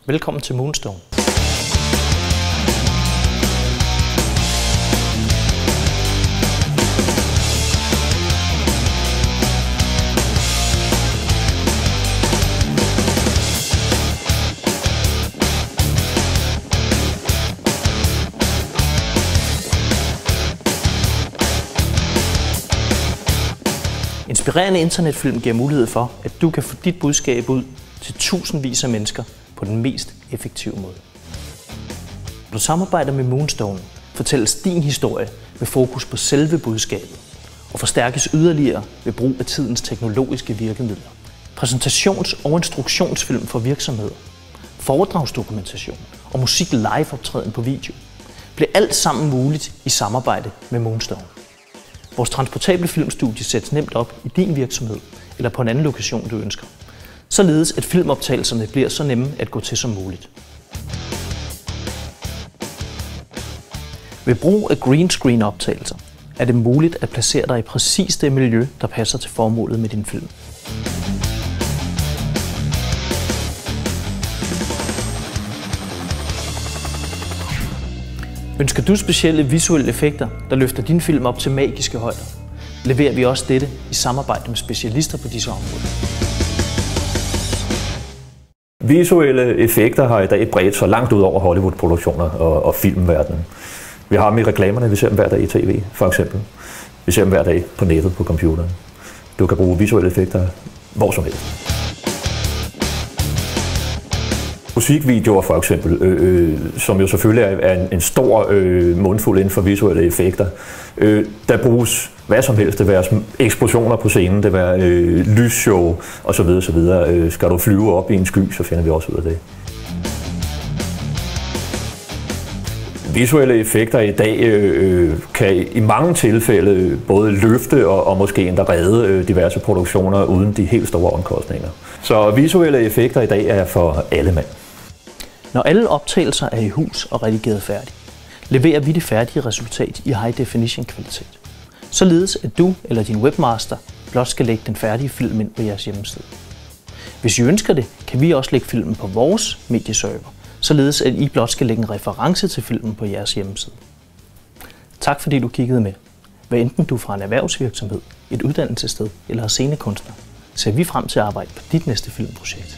Velkommen til Moonstone. Inspirerende internetfilm giver mulighed for, at du kan få dit budskab ud til tusindvis af mennesker på den mest effektive måde. Når du samarbejder med Moonstone, fortælles din historie med fokus på selve budskabet og forstærkes yderligere ved brug af tidens teknologiske virkemidler. Præsentations- og instruktionsfilm for virksomheder, foredragsdokumentation og musik live-optræden på video bliver alt sammen muligt i samarbejde med Moonstone. Vores transportable filmstudie sættes nemt op i din virksomhed eller på en anden lokation, du ønsker, således at filmoptagelserne bliver så nemme at gå til som muligt. Ved brug af green screen optagelser er det muligt at placere dig i præcis det miljø, der passer til formålet med din film. Ønsker du specielle visuelle effekter, der løfter din film op til magiske højder, leverer vi også dette i samarbejde med specialister på disse områder. Visuelle effekter har i dag bredt så langt ud over Hollywood-produktioner og filmverdenen. Vi har dem i reklamerne, vi ser dem hver dag i tv, for eksempel. Vi ser dem hver dag på nettet, på computeren. Du kan bruge visuelle effekter hvor som helst. Musikvideoer for eksempel, som jo selvfølgelig er en stor mundfuld inden for visuelle effekter. Der bruges hvad som helst, det være eksplosioner på scenen, det være lysshow osv. Skal du flyve op i en sky, så finder vi også ud af det. Visuelle effekter i dag kan i mange tilfælde både løfte og måske endda redde diverse produktioner uden de helt store omkostninger. Så visuelle effekter i dag er for alle mand. Når alle optagelser er i hus og redigeret færdigt, leverer vi det færdige resultat i high definition kvalitet. Således at du eller din webmaster blot skal lægge den færdige film ind på jeres hjemmeside. Hvis I ønsker det, kan vi også lægge filmen på vores medieserver, således at I blot skal lægge en reference til filmen på jeres hjemmeside. Tak fordi du kiggede med. Hvad enten du er fra en erhvervsvirksomhed, et uddannelsessted eller er scenekunstner, ser vi frem til at arbejde på dit næste filmprojekt.